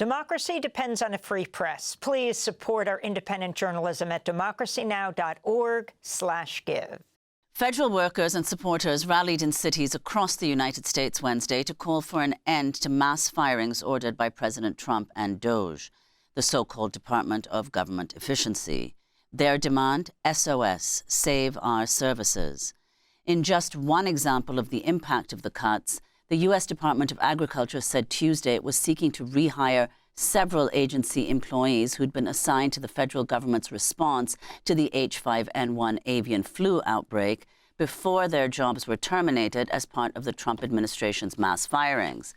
Democracy depends on a free press. Please support our independent journalism at democracynow.org/give. Federal workers and supporters rallied in cities across the United States Wednesday to call for an end to mass firings ordered by President Trump and DOGE, the so-called Department of Government Efficiency. Their demand, SOS, Save Our Services. In just one example of the impact of the cuts, the U.S. Department of Agriculture said Tuesday it was seeking to rehire several agency employees who'd been assigned to the federal government's response to the H5N1 avian flu outbreak before their jobs were terminated as part of the Trump administration's mass firings.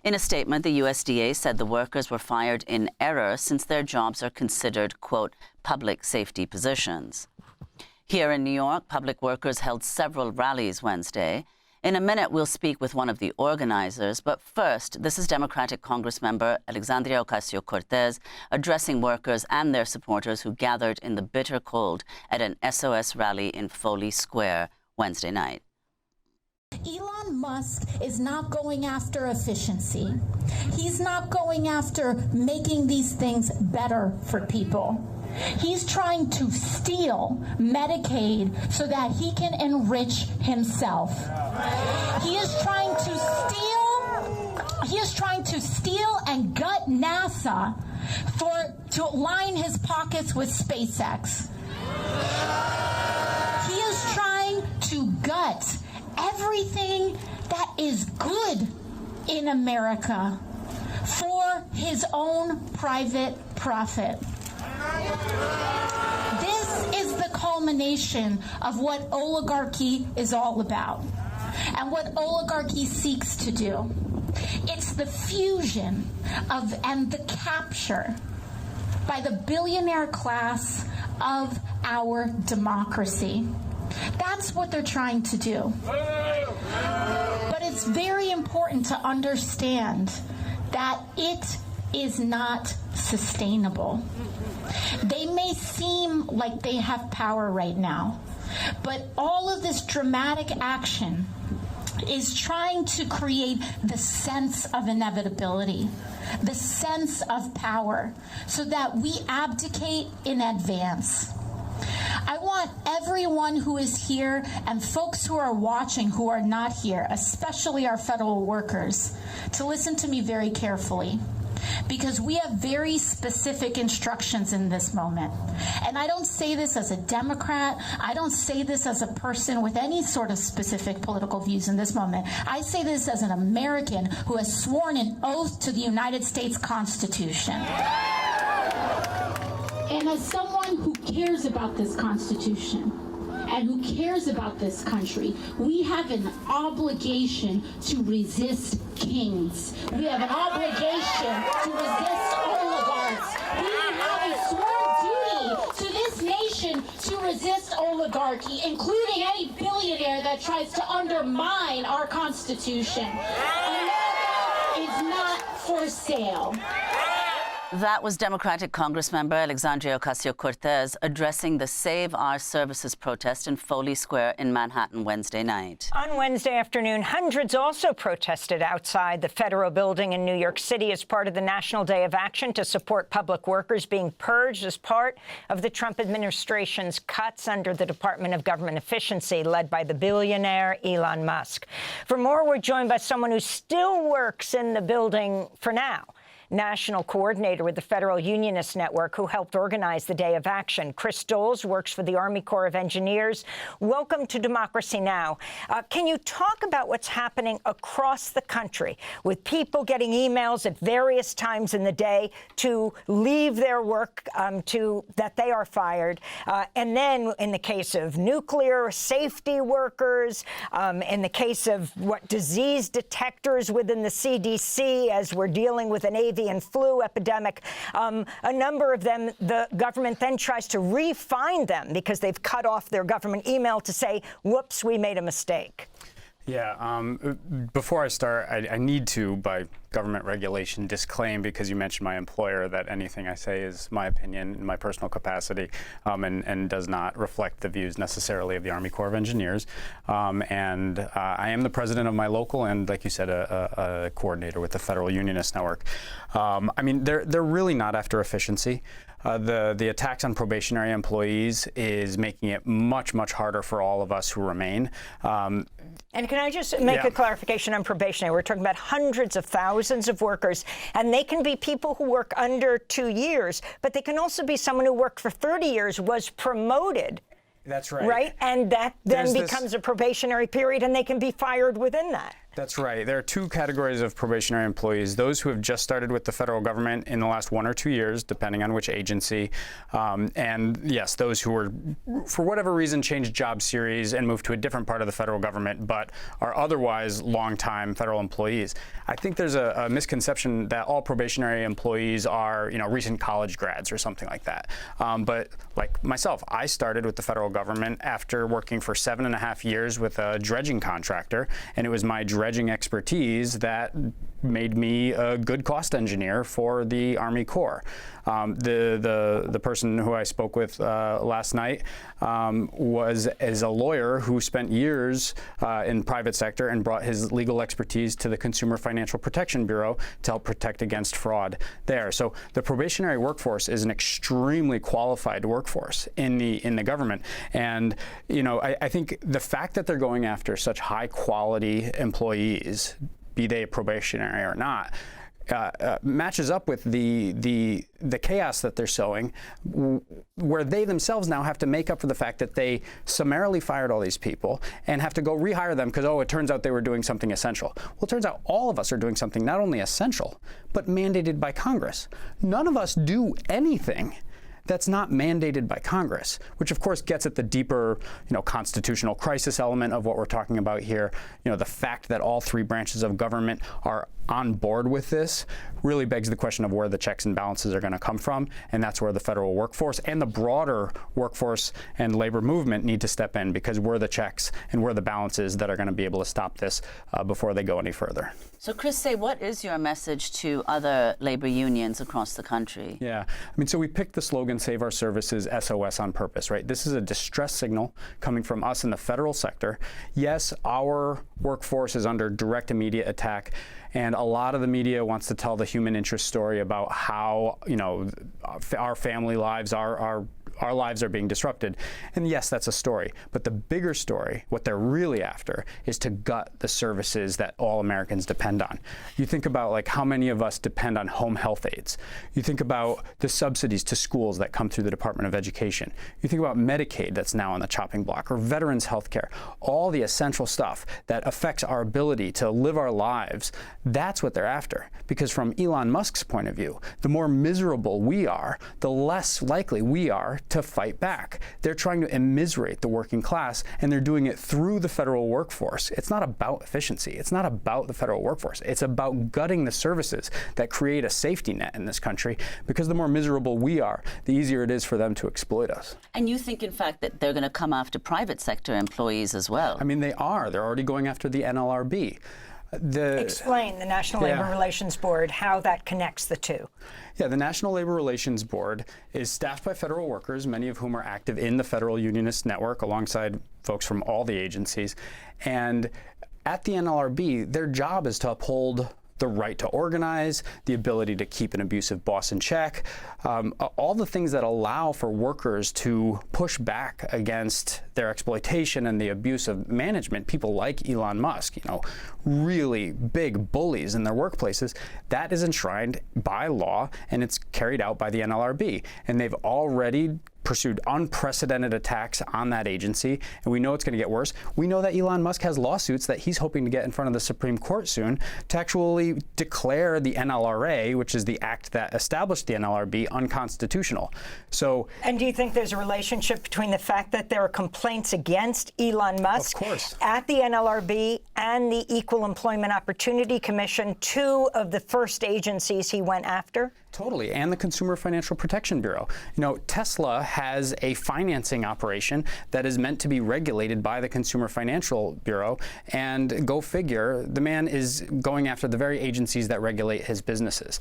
In a statement, the USDA said the workers were fired in error since their jobs are considered, quote, public safety positions. Here in New York, public workers held several rallies Wednesday. In a minute, we'll speak with one of the organizers. But first, this is Democratic Congressmember Alexandria Ocasio-Cortez addressing workers and their supporters who gathered in the bitter cold at an SOS rally in Foley Square Wednesday night. Elon Musk is not going after efficiency. He's not going after making these things better for people. He's trying to steal Medicaid so that he can enrich himself. He is trying to steal and gut NASA to line his pockets with SpaceX. He is trying to gut everything that is good in America for his own private profit. This is the culmination of what oligarchy is all about and what oligarchy seeks to do. It's the fusion of and the capture by the billionaire class of our democracy. That's what they're trying to do. But it's very important to understand that it is not sustainable. They may seem like they have power right now, but all of this dramatic action is trying to create the sense of inevitability, the sense of power, so that we abdicate in advance. I want everyone who is here and folks who are watching who are not here, especially our federal workers, to listen to me very carefully, because we have very specific instructions in this moment. And I don't say this as a Democrat. I don't say this as a person with any sort of specific political views in this moment. I say this as an American who has sworn an oath to the United States Constitution. And as someone who cares about this Constitution and who cares about this country, we have an obligation to resist kings. We have an obligation to resist oligarchs. We have a sworn duty to this nation to resist oligarchy, including any billionaire that tries to undermine our Constitution. America is not for sale. That was Democratic Congressmember Alexandria Ocasio-Cortez addressing the Save Our Services protest in Foley Square in Manhattan Wednesday night. On Wednesday afternoon, hundreds also protested outside the federal building in New York City as part of the National Day of Action to support public workers being purged as part of the Trump administration's cuts under the Department of Government Efficiency led by the billionaire Elon Musk. For more, we're joined by someone who still works in the building for now. National coordinator with the Federal Unionists Network, who helped organize the Day of Action. Chris Dols works for the Army Corps of Engineers. Welcome to Democracy Now! Can you talk about what's happening across the country with people getting emails at various times in the day to leave their work, that they are fired, and then in the case of nuclear safety workers, in the case of disease detectors within the CDC, as we're dealing with an avian flu epidemic, a number of them, the government then tries to re-find them because they've cut off their government email to say, whoops, we made a mistake. Yeah, before I start, I need to, by government regulation, disclaim, because you mentioned my employer, that anything I say is my opinion in my personal capacity and does not reflect the views necessarily of the Army Corps of Engineers. And I am the president of my local and, like you said, a coordinator with the Federal Unionists Network. I mean, they're really not after efficiency. The attacks on probationary employees is making it much, much harder for all of us who remain. And can I just make a clarification on probationary? We're talking about hundreds of thousands of workers, and they can be people who work under 2 years, but they can also be someone who worked for 30 years, was promoted. That's right. Right? And that then becomes a probationary period, and they can be fired within that. That's right. There are two categories of probationary employees: those who have just started with the federal government in the last 1 or 2 years, depending on which agency, and yes, those who were, for whatever reason, changed job series and moved to a different part of the federal government, but are otherwise longtime federal employees. I think there's a misconception that all probationary employees are, recent college grads or something like that. But like myself, I started with the federal government after working for 7.5 years with a dredging contractor, and it was my dredging expertise that made me a good cost engineer for the Army Corps. The person who I spoke with last night is a lawyer who spent years in private sector and brought his legal expertise to the Consumer Financial Protection Bureau to help protect against fraud there. So the probationary workforce is an extremely qualified workforce in the government. And I think the fact that they're going after such high quality employees, be they probationary or not, matches up with the chaos that they're sowing, where they themselves now have to make up for the fact that they summarily fired all these people and have to go rehire them because, it turns out they were doing something essential. Well, it turns out all of us are doing something not only essential, but mandated by Congress. None of us do anything that's not mandated by Congress, which of course gets at the deeper, constitutional crisis element of what we're talking about here. The fact that all three branches of government are on board with this really begs the question of where the checks and balances are going to come from, and that's where the federal workforce and the broader workforce and labor movement need to step in, because we're the checks and we're the balances that are going to be able to stop this before they go any further. So, Chris, what is your message to other labor unions across the country? Yeah, so we picked the slogan, Save Our Services, SOS, on purpose, right? This is a distress signal coming from us in the federal sector. Yes, our workforce is under direct, immediate attack, and a lot of the media wants to tell the human interest story about how, our family lives, our lives are being disrupted. And yes, that's a story. But the bigger story, what they're really after, is to gut the services that all Americans depend on. You think about how many of us depend on home health aides. You think about the subsidies to schools that come through the Department of Education. You think about Medicaid that's now on the chopping block, or veterans health care. All the essential stuff that affects our ability to live our lives. That's what they're after. Because from Elon Musk's point of view, the more miserable we are, the less likely we are to fight back. They're trying to immiserate the working class, and they're doing it through the federal workforce. It's not about efficiency. It's not about the federal workforce. It's about gutting the services that create a safety net in this country, because the more miserable we are, the easier it is for them to exploit us. And you think, in fact, that they're going to come after private sector employees as well? They are. They're already going after the NLRB. Explain the National Labor Relations Board, how that connects the two. Yeah, the National Labor Relations Board is staffed by federal workers, many of whom are active in the Federal Unionists Network, alongside folks from all the agencies. And at the NLRB, their job is to uphold the right to organize, the ability to keep an abusive boss in check, all the things that allow for workers to push back against their exploitation and the abuse of management. People like Elon Musk, really big bullies in their workplaces. That is enshrined by law, and it's carried out by the NLRB. And they've already pursued unprecedented attacks on that agency, and we know it's going to get worse. We know that Elon Musk has lawsuits that he's hoping to get in front of the Supreme Court soon to actually declare the NLRA, which is the act that established the NLRB, unconstitutional. So, and do you think there's a relationship between the fact that there are complaints against Elon Musk of course, at the NLRB and the Equal Employment Opportunity Commission, two of the first agencies he went after? Totally, and the Consumer Financial Protection Bureau. You know, Tesla has a financing operation that is meant to be regulated by the Consumer Financial Bureau, and go figure, the man is going after the very agencies that regulate his businesses.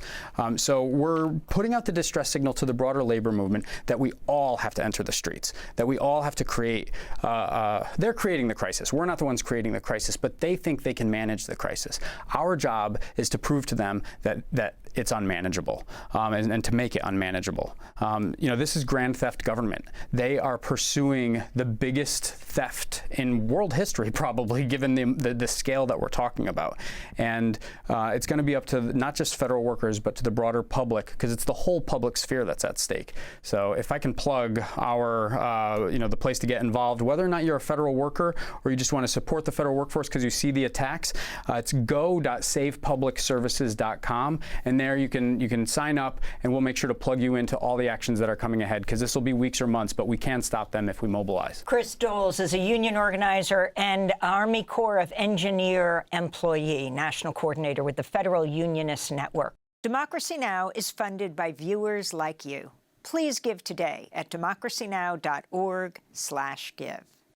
So we're putting out the distress signal to the broader labor movement that we all have to enter the streets, that we all have to create, they're creating the crisis. We're not the ones creating the crisis, but they think they can manage the crisis. Our job is to prove to them that it's unmanageable. And to make it unmanageable. You know, this is grand theft government. They are pursuing the biggest theft in world history, probably, given the scale that we're talking about. And it's going to be up to not just federal workers, but to the broader public, because it's the whole public sphere that's at stake. So if I can plug our, you know, the place to get involved, whether or not you're a federal worker or you just want to support the federal workforce because you see the attacks, it's go.savepublicservices.com, and there you can sign up, and we'll make sure to plug you into all the actions that are coming ahead, because this will be weeks or months, but we can stop them if we mobilize. Chris Dols is a union organizer and Army Corps of Engineer employee, national coordinator with the Federal Unionists Network. Democracy Now! Is funded by viewers like you. Please give today at democracynow.org/give.